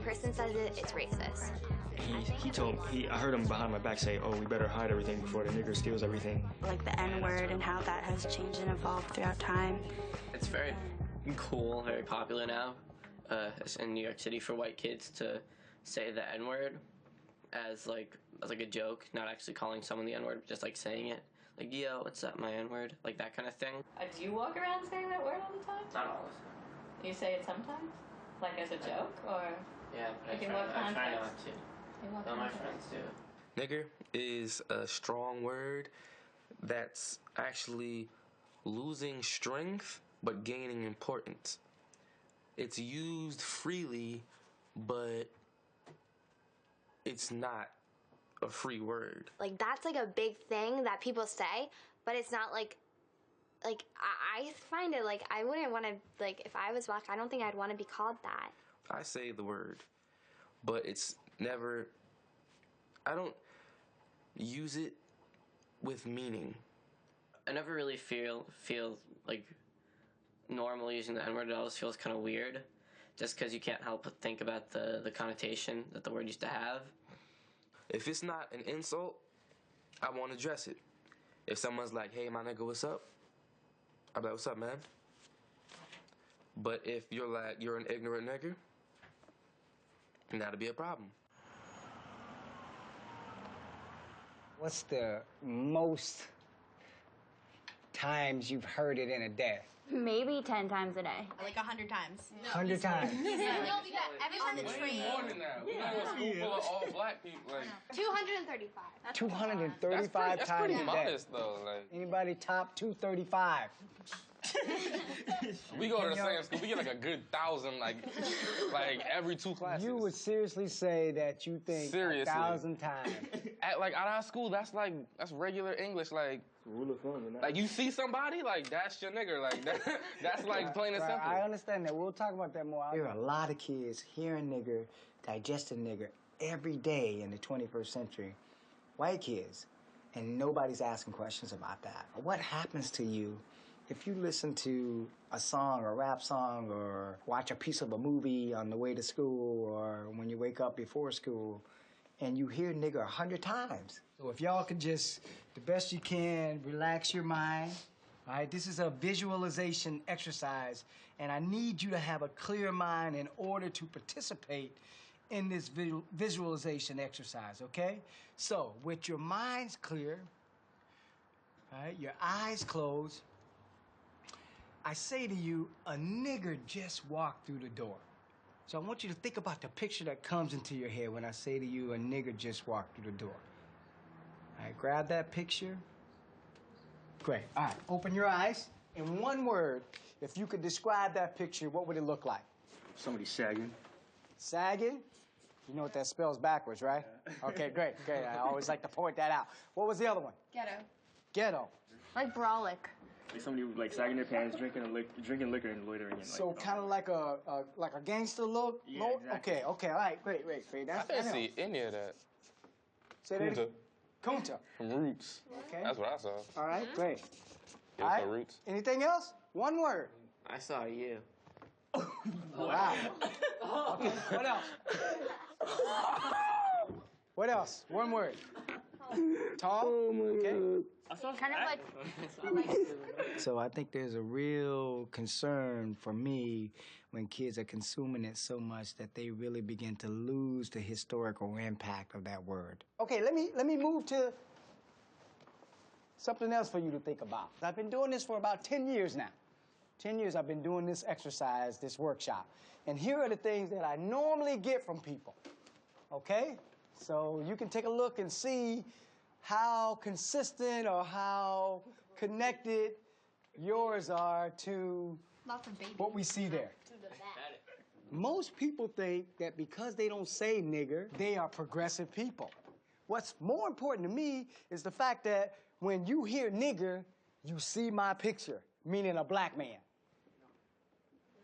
person says it, it's racist. I heard him behind my back say, oh, we better hide everything before the nigger steals everything. Like the N-word and how that has changed and evolved throughout time. It's very cool, very popular now in New York City for white kids to say the N-word as like a joke, not actually calling someone the N-word, just like saying it. Like, yo, what's up, my N-word? Like that kind of thing. Do you walk around saying that word all the time? Not always. You say it sometimes? Like as a joke, or? Yeah, but like I try not to. All my friends do. Nigger is a strong word that's actually losing strength but gaining importance. It's used freely, but it's not a free word. Like, that's like a big thing that people say, but it's not like I find it like I wouldn't want to, like, if I was black, I don't think I'd want to be called that. I say the word, but it's never, I don't use it with meaning. I never really feel like normal using the N-word. It always feels kind of weird, just because you can't help but think about the connotation that the word used to have. If it's not an insult, I won't address it. If someone's like, hey, my nigga, what's up? I'll be like, what's up, man? But if you're like, you're an ignorant nigger, then that'll be a problem. What's the most times you've heard it in a day? Maybe 10 times a day. Like 100 times. 100 times. Every on the train. More than that. We know a school full of all black people. Like 235. 235 that's times pretty a day. modest, though. Like, anybody top 235? we go to the same school. We get like a good 1,000, like every 2 classes. You would seriously say that you think 1,000 times? At our school, that's regular English. Like, Rule of thumb. like you see somebody, like that's your nigger. Like that's like plain and simple. I understand that. We'll talk about that more. There are a lot of kids hearing nigger, digesting nigger every day in the 21st century. White kids. And nobody's asking questions about that. What happens to you if you listen to a song or a rap song or watch a piece of a movie on the way to school or when you wake up before school and you hear nigger 100 times? So if y'all could just, the best you can, relax your mind. All right, this is a visualization exercise, and I need you to have a clear mind in order to participate in this visualization exercise, okay? So, with your minds clear, all right, your eyes closed, I say to you, a nigger just walked through the door. So I want you to think about the picture that comes into your head when I say to you, a nigger just walked through the door. All right, grab that picture. Great. All right, open your eyes. In one word, if you could describe that picture, what would it look like? Somebody sagging. Sagging? You know what that spells backwards, right? Yeah. Okay, great, great. I always like to point that out. What was the other one? Ghetto. Ghetto. Like brolic. Like somebody like sagging their pants, drinking liquor and loitering. And, so kind of like a gangster look? Yeah, exactly. Okay, all right, great. I didn't see any of that. Say that again? Kunta. From Roots. Okay. That's what I saw. All right, great. Yeah, All right. Roots. Anything else? One word. I saw you. Wow. Okay, what else? What else? One word. Tall? Okay. Kind of like... So I think there's a real concern for me when kids are consuming it so much that they really begin to lose the historical impact of that word. Okay, let me move to something else for you to think about. I've been doing this for about 10 years now. 10 years I've been doing this exercise, this workshop. And here are the things that I normally get from people, okay? So you can take a look and see how consistent or how connected yours are to what we see there. Most people think that because they don't say nigger, they are progressive people. What's more important to me is the fact that when you hear nigger, you see my picture, meaning a black man.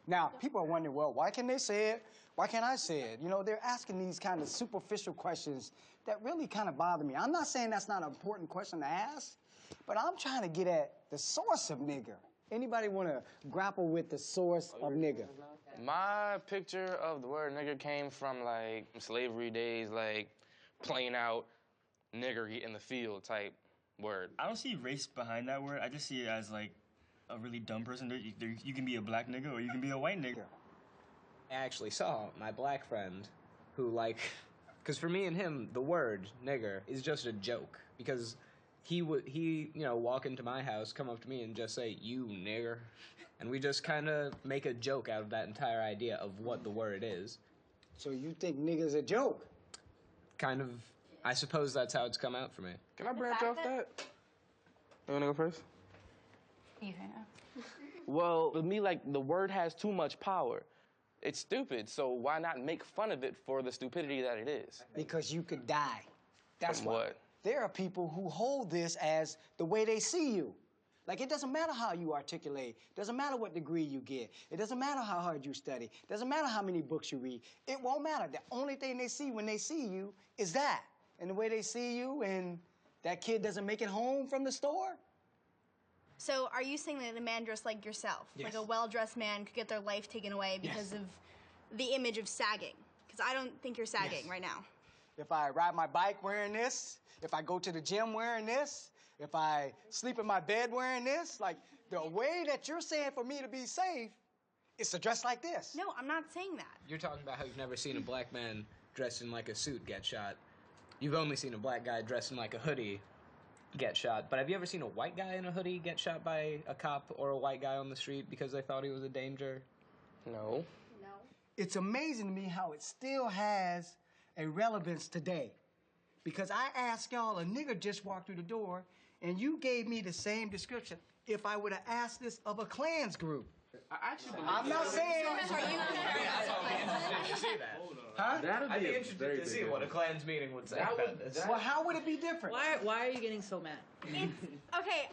Now, people are wondering, well, why can they say it? Why can't I say it? You know, they're asking these kind of superficial questions that really kind of bother me. I'm not saying that's not an important question to ask, but I'm trying to get at the source of nigger. Anybody want to grapple with the source of nigger? My picture of the word nigger came from, like, slavery days, like, plain out nigger in the field type word. I don't see race behind that word. I just see it as, like, a really dumb person. You can be a black nigga or you can be a white nigga. I actually saw my black friend who, like, because for me and him, the word nigger is just a joke. Because he would, you know, walk into my house, come up to me and just say, "You nigger." And we just kind of make a joke out of that entire idea of what the word is. So you think nigger's a joke? Kind of, I suppose that's how it's come out for me. Can I branch off that? You wanna go first? You can. Well, with me, like, the word has too much power. It's stupid, so why not make fun of it for the stupidity that it is? Because you could die. That's From why. what? There are people who hold this as the way they see you. Like, it doesn't matter how you articulate. It doesn't matter what degree you get. It doesn't matter how hard you study. It doesn't matter how many books you read. It won't matter. The only thing they see when they see you is that. And the way they see you, and that kid doesn't make it home from the store. So are you saying that a man dressed like yourself, Yes. like a well-dressed man, could get their life taken away because of the image of sagging? Because I don't think you're sagging right now. If I ride my bike wearing this, if I go to the gym wearing this, if I sleep in my bed wearing this, like, the way that you're saying for me to be safe is to dress like this. No, I'm not saying that. You're talking about how you've never seen a black man dressed in like a suit get shot. You've only seen a black guy dressed in like a hoodie get shot. But have you ever seen a white guy in a hoodie get shot by a cop or a white guy on the street because they thought he was a danger? No. No. It's amazing to me how it still has a relevance today. Because I asked y'all, a nigger just walked through the door, and you gave me the same description if I would have asked this of a Klans group. I'm not saying... Huh? I'd be interested to see what a Klan's meeting would say about this. Well, how would it be different? Why are you getting so mad? Okay,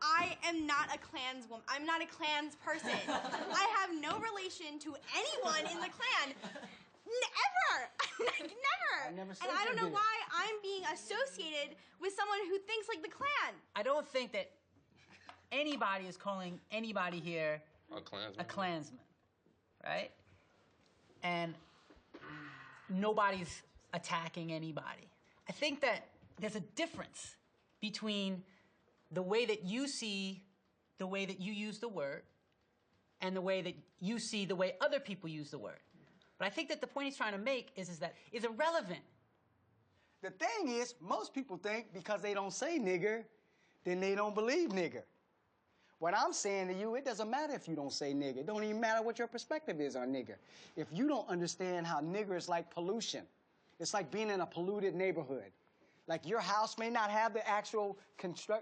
I am not a Klans woman. I'm not a Klans person. I have no relation to anyone in the Klan. Ever! Like, never! I never said and I don't you know did. why I'm being associated with someone who thinks like the Klan. I don't think that anybody is calling anybody here a Klansman, right? And nobody's attacking anybody. I think that there's a difference between the way that you see the way that you use the word and the way that you see the way other people use the word. But I think that the point he's trying to make is that it's irrelevant. The thing is, most people think because they don't say nigger, then they don't believe nigger. What I'm saying to you, it doesn't matter if you don't say nigger. It don't even matter what your perspective is on nigger. If you don't understand how nigger is like pollution, it's like being in a polluted neighborhood. Like, your house may not have the actual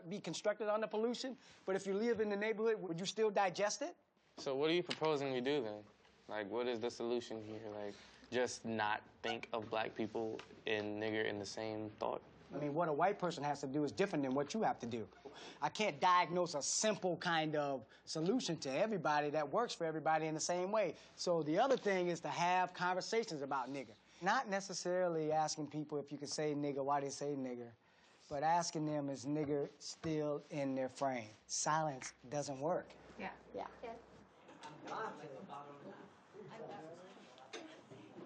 be constructed on the pollution, but if you live in the neighborhood, would you still digest it? So what are you proposing we do then? Like, what is the solution here? Like, just not think of black people and nigger in the same thought? I mean, what a white person has to do is different than what you have to do. I can't diagnose a simple kind of solution to everybody that works for everybody in the same way. So the other thing is to have conversations about nigger. Not necessarily asking people if you can say nigger, why they say nigger, but asking them, is nigger still in their frame? Silence doesn't work. Yeah. Yeah.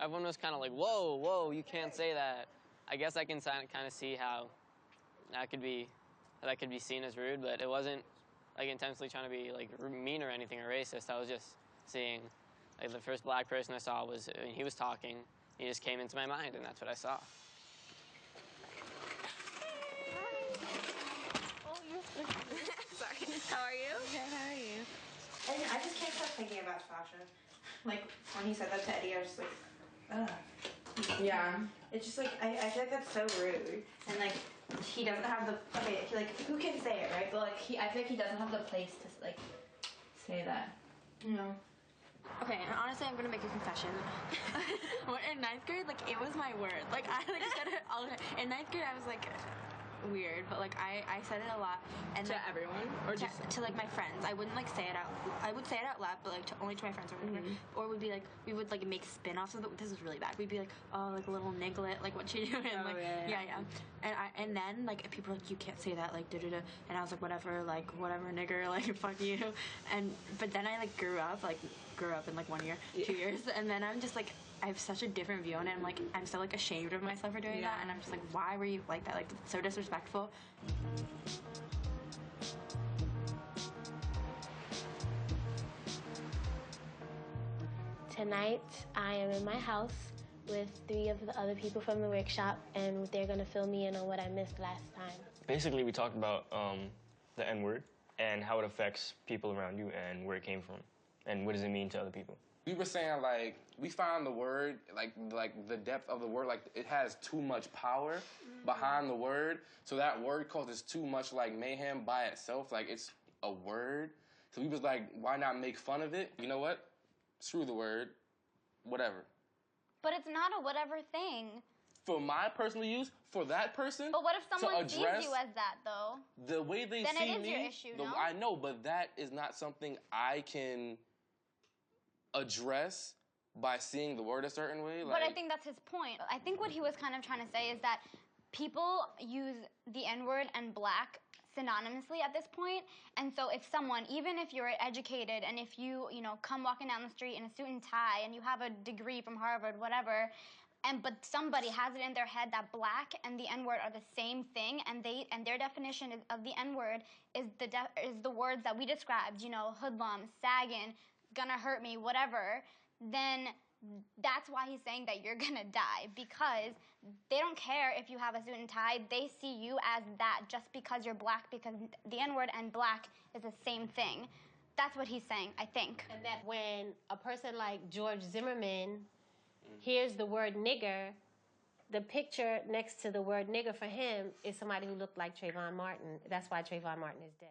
Everyone was kind of like, whoa, whoa, you can't say that. I guess I can kind of see how that could be seen as rude, but it wasn't like intentionally trying to be like mean or anything or racist. I was just seeing, like, the first black person I saw was when he was talking. He just came into my mind, and that's what I saw. Sorry. How are you? Okay, how are you? And I just can't stop thinking about Sasha. Like, when he said that to Eddie, I was just like, ugh. Yeah. It's just like, I feel like that's so rude. And like, he doesn't have the, okay, like, who can say it, right? But like, I feel like he doesn't have the place to, like, say that. No. Okay, and honestly, I'm gonna make a confession. When in 9th grade, like, it was my word. Like, I like said it all the time. In 9th grade, I was like, weird, but like I said it a lot. And To like, everyone? Or just to like my friends. I wouldn't like say it out. I would say it out loud, but like only to my friends or whatever. Or we'd be like, we would like make spin-offs of it. This is really bad. We'd be like, oh, like a little niglet, like what you doing? Oh, Like yeah. And then like people were like, you can't say that, like da da da. And I was like, whatever, nigger, like fuck you. But then I like grew up in like 1 year, 2 years, and then I'm just like, I have such a different view on it. I'm so like ashamed of myself for doing that, and I'm just like, why were you like that? Like, it's so disrespectful. Tonight, I am in my house with 3 of the other people from the workshop, and they're gonna fill me in on what I missed last time. Basically, we talked about the N-word and how it affects people around you and where it came from and what does it mean to other people. We were saying, like, we found the word, like the depth of the word, like, it has too much power behind the word, so that word causes too much, like, mayhem by itself. Like, it's a word. So we was like, why not make fun of it? You know what? Screw the word. Whatever. But it's not a whatever thing. For my personal use, for that person, but what if someone sees address you as that, though? The way they then see it is me, your issue, no? I know, but that is not something I can address by seeing the word a certain way. But I think that's his point. I think what he was kind of trying to say is that people use the N-word and black synonymously at this point, and so if someone, even if you're educated and if you come walking down the street in a suit and tie and you have a degree from Harvard, whatever, but somebody has it in their head that black and the N-word are the same thing, and their definition of the N-word is the words that we described, hoodlum, sagging, gonna hurt me, whatever, then that's why he's saying that you're gonna die, because they don't care if you have a suit and tie. They see you as that just because you're black, because the N-word and black is the same thing. That's what he's saying, I think. And that when a person like George Zimmerman hears the word nigger, the picture next to the word nigger for him is somebody who looked like Trayvon Martin. That's why Trayvon Martin is dead.